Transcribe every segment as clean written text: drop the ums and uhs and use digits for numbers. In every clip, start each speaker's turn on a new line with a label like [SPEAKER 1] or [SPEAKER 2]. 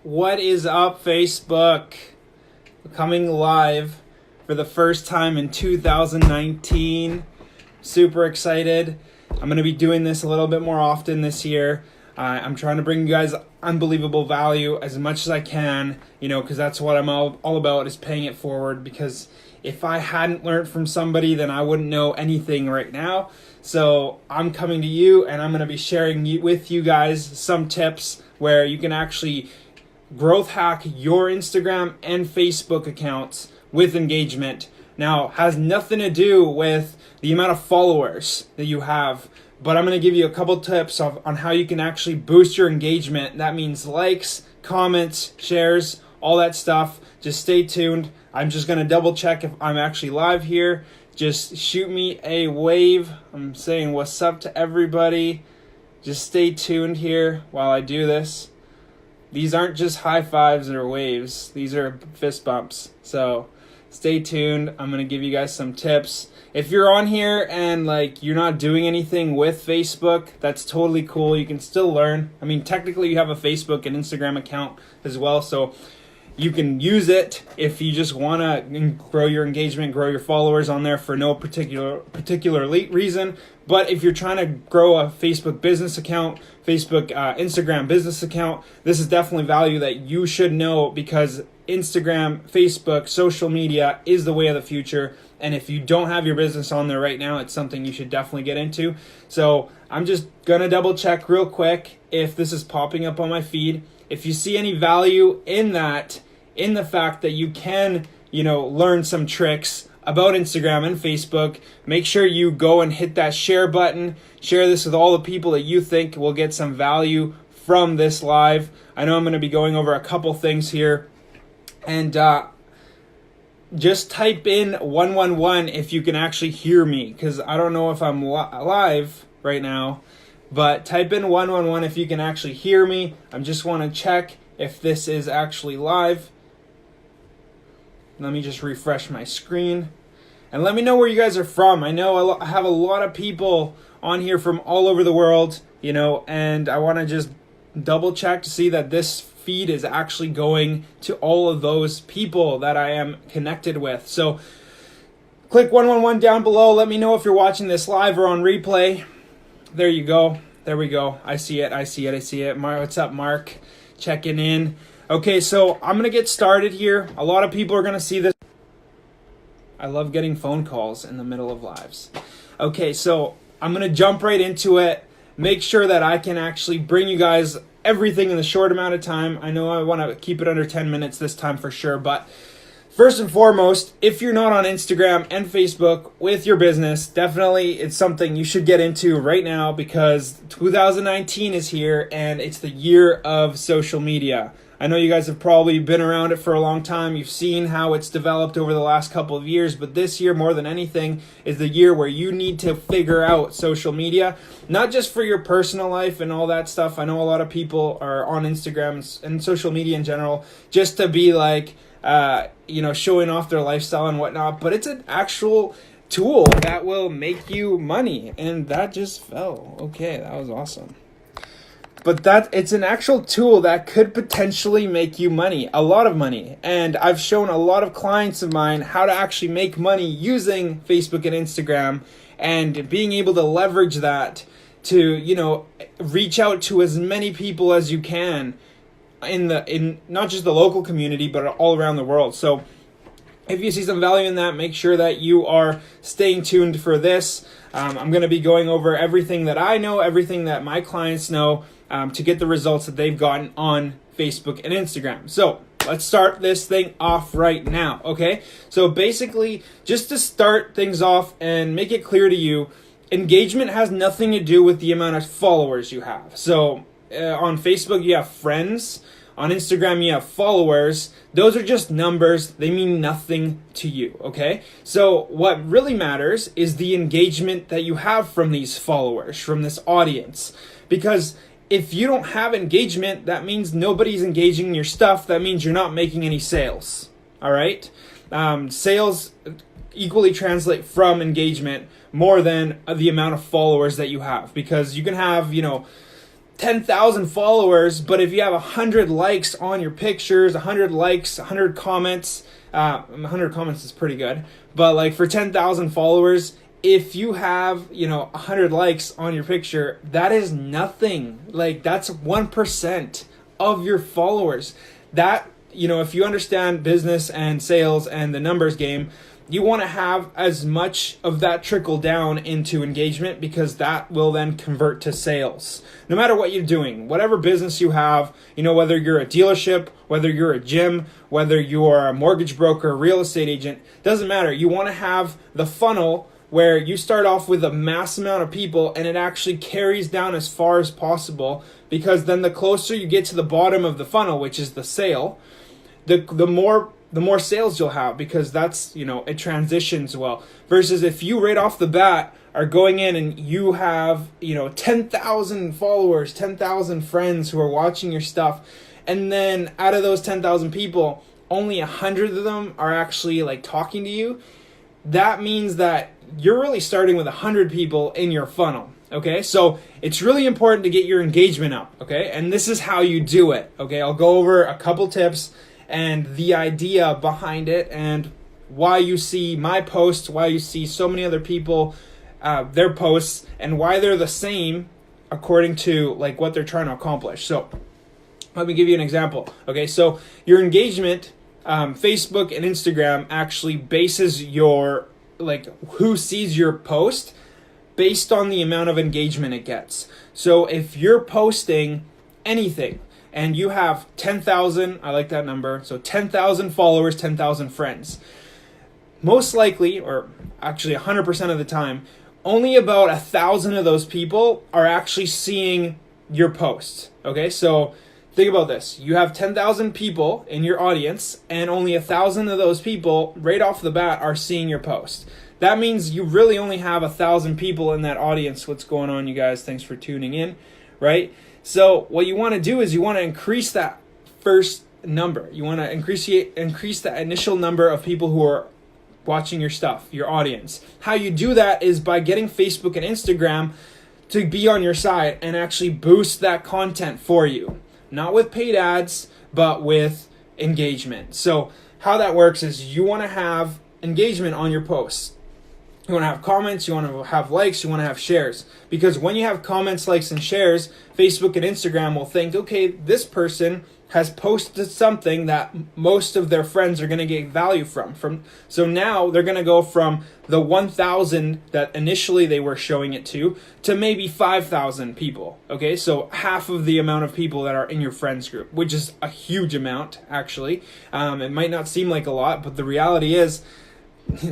[SPEAKER 1] What is up, Facebook? Coming live for the first time in 2019. Super excited. I'm going to be doing this a little bit more often this year. I'm trying to bring you guys unbelievable value as much as I can, because that's what I'm all about, is paying it forward. Because if I hadn't learned from somebody, then I wouldn't know anything right now. So I'm coming to you, and I'm going to be sharing with you guys some tips where you can actually growth hack your Instagram and Facebook accounts with engagement. Now, has nothing to do with the amount of followers that you have, but I'm going to give you a couple tips on how you can actually boost your engagement. That means likes, comments, shares, all that stuff. Just stay tuned. I'm just going to double check if I'm actually live here. Just shoot me a wave. I'm saying what's up to everybody. Just stay tuned here while I do this. These aren't just high fives or waves. These are fist bumps. So stay tuned. I'm going to give you guys some tips. If you're on here and you're not doing anything with Facebook, that's totally cool. You can still learn. I mean, technically you have a Facebook and Instagram account as well, so you can use it if you just want to grow your engagement, grow your followers on there for no particular reason. But if you're trying to grow a Facebook business account, Instagram business account, this is definitely value that you should know, because Instagram, Facebook, social media is the way of the future. And if you don't have your business on there right now, it's something you should definitely get into. So I'm just going to double check real quick if this is popping up on my feed. If you see any value in that, in the fact that you can, learn some tricks about Instagram and Facebook, make sure you go and hit that share button. Share this with all the people that you think will get some value from this live. I know I'm going to be going over a couple things here. And just type in 111 if you can actually hear me, because I don't know if I'm live right now. But type in 111 if you can actually hear me. I just want to check if this is actually live. Let me just refresh my screen. And let me know where you guys are from. I know I have a lot of people on here from all over the world, and I want to just double check to see that this feed is actually going to all of those people that I am connected with. So click 111 down below. Let me know if you're watching this live or on replay. There you go. There we go. I see it. What's up, Mark? Checking in. Okay, so I'm going to get started here. A lot of people are going to see this. I love getting phone calls in the middle of lives. Okay, so I'm going to jump right into it. Make sure that I can actually bring you guys everything in the short amount of time. I know I want to keep it under 10 minutes this time for sure, but first and foremost, if you're not on Instagram and Facebook with your business, definitely it's something you should get into right now, because 2019 is here and it's the year of social media. I know you guys have probably been around it for a long time. You've seen how it's developed over the last couple of years, but this year, more than anything, is the year where you need to figure out social media, not just for your personal life and all that stuff. I know a lot of people are on Instagram and social media in general just to be showing off their lifestyle and whatnot, but it's an actual tool that will make you money. And that just fell. Okay, that was awesome. But it's an actual tool that could potentially make you money, a lot of money. And I've shown a lot of clients of mine how to actually make money using Facebook and Instagram, and being able to leverage that to, reach out to as many people as you can in not just the local community, but all around the world. So if you see some value in that, make sure that you are staying tuned for this. I'm going to be going over everything that I know, everything that my clients know, to get the results that they've gotten on Facebook and Instagram. So let's start this thing off right now, okay? So basically, just to start things off and make it clear to you, engagement has nothing to do with the amount of followers you have. So on Facebook, you have friends. On Instagram, you have followers. Those are just numbers. They mean nothing to you, okay? So what really matters is the engagement that you have from these followers, from this audience. Because if you don't have engagement, that means nobody's engaging in your stuff. That means you're not making any sales, all right? Sales equally translate from engagement more than the amount of followers that you have. Because you can have, 10,000 followers, but if you have 100 likes on your pictures, 100 likes, 100 comments, 100 comments is pretty good, but like for 10,000 followers, if you have, 100 likes on your picture, that is nothing. Like, that's 1% of your followers. That, if you understand business and sales and the numbers game, you want to have as much of that trickle down into engagement, because that will then convert to sales. No matter what you're doing, whatever business you have, whether you're a dealership, whether you're a gym, whether you're a mortgage broker, real estate agent, doesn't matter. You want to have the funnel where you start off with a mass amount of people and it actually carries down as far as possible, because then the closer you get to the bottom of the funnel, which is the sale, the more sales you'll have, because that's, it transitions well. Versus if you right off the bat are going in and you have, 10,000 followers, 10,000 friends who are watching your stuff, and then out of those 10,000 people, only 100 of them are actually like talking to you, that means that you're really starting with 100 people in your funnel. Okay, so it's really important to get your engagement up. Okay, and this is how you do it. Okay, I'll go over a couple tips and the idea behind it, and why you see my posts, why you see so many other people, their posts, and why they're the same according to like what they're trying to accomplish. So let me give you an example. Okay, so your engagement, Facebook and Instagram actually bases your, like, who sees your post based on the amount of engagement it gets. So if you're posting anything and you have 10,000, I like that number, so 10,000 followers, 10,000 friends, most likely, or actually 100% of the time, only about 1,000 of those people are actually seeing your posts. Okay, so think about this. You have 10,000 people in your audience, and only 1,000 of those people right off the bat are seeing your post. That means you really only have 1,000 people in that audience. What's going on, you guys? Thanks for tuning in, right? So what you want to do is you want to increase that first number. You want to increase that initial number of people who are watching your stuff, your audience. How you do that is by getting Facebook and Instagram to be on your side and actually boost that content for you. Not with paid ads, but with engagement. So how that works is you want to have engagement on your posts. You want to have comments, you want to have likes, you want to have shares. Because when you have comments, likes, and shares, Facebook and Instagram will think, okay, this person has posted something that most of their friends are going to get value from. So now they're going to go from the 1,000 that initially they were showing it to maybe 5,000 people. Okay, so half of the amount of people that are in your friends group, which is a huge amount, actually. It might not seem like a lot, but the reality is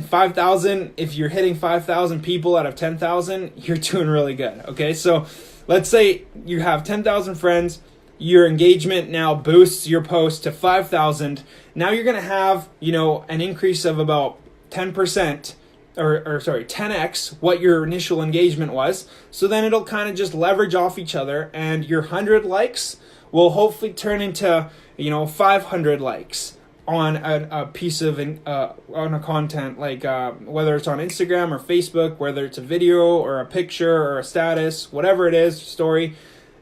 [SPEAKER 1] 5,000, if you're hitting 5,000 people out of 10,000, you're doing really good. Okay, so let's say you have 10,000 friends. Your engagement now boosts your post to 5,000. Now you're going to have, an increase of about 10%, or 10x what your initial engagement was. So then it'll kind of just leverage off each other, and your 100 likes will hopefully turn into, 500 likes on a piece of, on a content, like whether it's on Instagram or Facebook, whether it's a video or a picture or a status, whatever it is, story,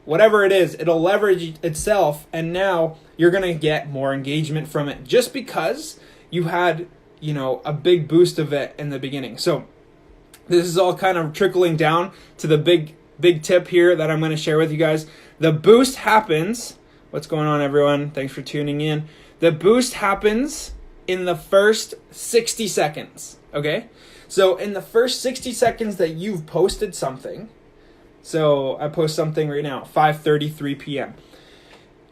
[SPEAKER 1] whatever it is, it'll leverage itself, and now you're going to get more engagement from it just because you had, a big boost of it in the beginning. So this is all kind of trickling down to the big tip here that I'm going to share with you guys. The boost happens, what's going on, everyone? Thanks for tuning in. The boost happens in the first 60 seconds, okay? So in the first 60 seconds that you've posted something, so I post something right now, 5:33 p.m.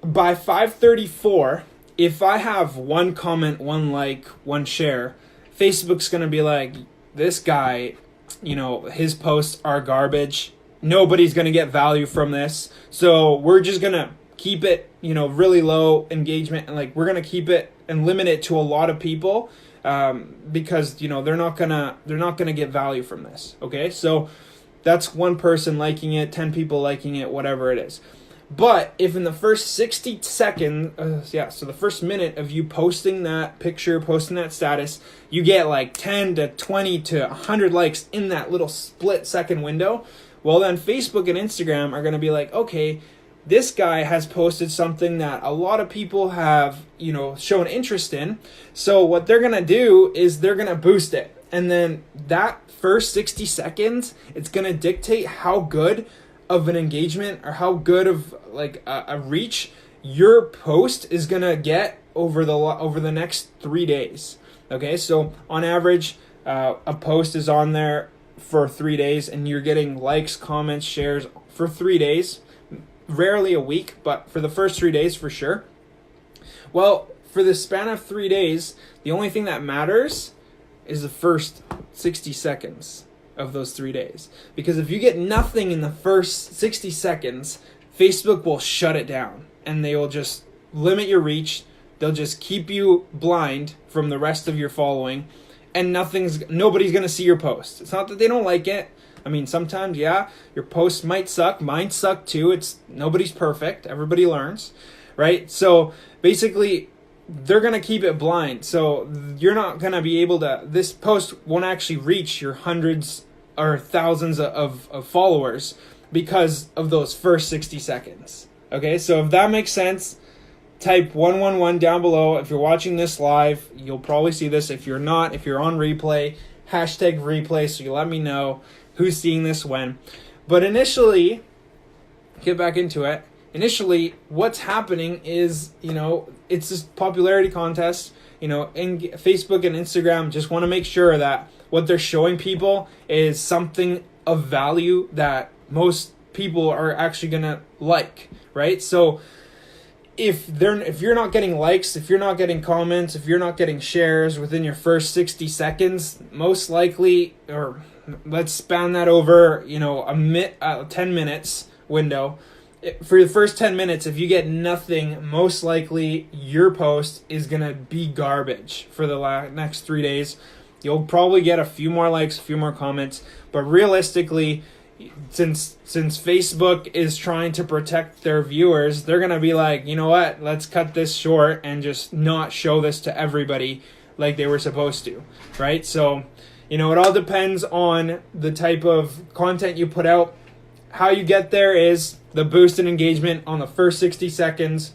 [SPEAKER 1] By 5:34, if I have one comment, one like, one share, Facebook's going to be like, this guy, his posts are garbage. Nobody's going to get value from this. So we're just going to keep it, really low engagement, and like we're going to keep it and limit it to a lot of people because, they're not going to get value from this. Okay? So that's one person liking it, 10 people liking it, whatever it is. But if in the first 60 seconds, so the first minute of you posting that picture, posting that status, you get like 10 to 20 to 100 likes in that little split second window, well then Facebook and Instagram are going to be like, okay, this guy has posted something that a lot of people have, shown interest in. So what they're going to do is they're going to boost it. And then that first 60 seconds, it's going to dictate how good of an engagement or how good of like a reach your post is going to get over the next 3 days. Okay, so on average, a post is on there for 3 days and you're getting likes, comments, shares for 3 days, rarely a week, but for the first 3 days for sure. Well, for the span of 3 days, the only thing that matters is the first 60 seconds of those 3 days. Because if you get nothing in the first 60 seconds, Facebook will shut it down and they will just limit your reach. They'll just keep you blind from the rest of your following, and nobody's going to see your post. It's not that they don't like it. I mean, sometimes, yeah, your posts might suck. Mine suck too. Nobody's perfect. Everybody learns, right? So basically, they're going to keep it blind. So you're not going to be able to, this post won't actually reach your hundreds or thousands of followers because of those first 60 seconds. Okay, so if that makes sense, type 111 down below. If you're watching this live, you'll probably see this. If you're not, if you're on replay, hashtag replay, so you let me know who's seeing this when. But initially, get back into it. Initially, what's happening is, it's this popularity contest. In Facebook and Instagram just want to make sure that what they're showing people is something of value that most people are actually going to like, right? So if you're not getting likes, if you're not getting comments, if you're not getting shares within your first 60 seconds, most likely, or let's span that over, a 10 minutes window. For the first 10 minutes, if you get nothing, most likely your post is going to be garbage for the next 3 days. You'll probably get a few more likes, a few more comments, but realistically, since Facebook is trying to protect their viewers, they're going to be like, you know what, let's cut this short and just not show this to everybody like they were supposed to, right? So, it all depends on the type of content you put out. How you get there is the boost in engagement on the first 60 seconds.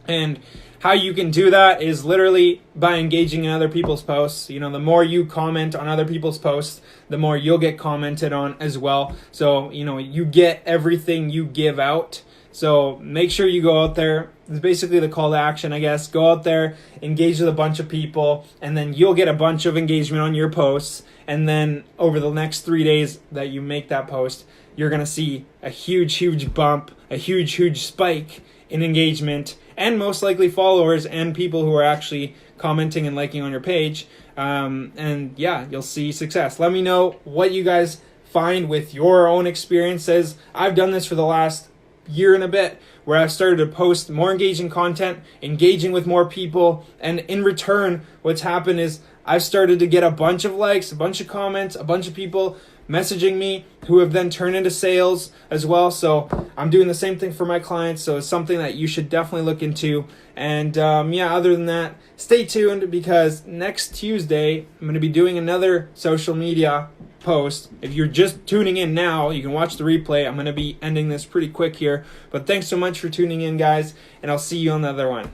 [SPEAKER 1] And how you can do that is literally by engaging in other people's posts. The more you comment on other people's posts, the more you'll get commented on as well. So, you get everything you give out. So make sure you go out there. It's basically the call to action, I guess. Go out there, engage with a bunch of people, and then you'll get a bunch of engagement on your posts. And then over the next 3 days that you make that post, you're going to see a huge bump, a huge spike in engagement, and most likely followers and people who are actually commenting and liking on your page. And yeah, you'll see success. Let me know what you guys find with your own experiences. I've done this for the last year and a bit, where I've started to post more engaging content, engaging with more people, and in return, what's happened is I've started to get a bunch of likes, a bunch of comments, a bunch of people messaging me who have then turned into sales as well. So I'm doing the same thing for my clients. So it's something that you should definitely look into. And other than that, stay tuned, because next Tuesday, I'm going to be doing another social media post. If you're just tuning in now, you can watch the replay. I'm going to be ending this pretty quick here. But thanks so much for tuning in, guys. And I'll see you on the other one.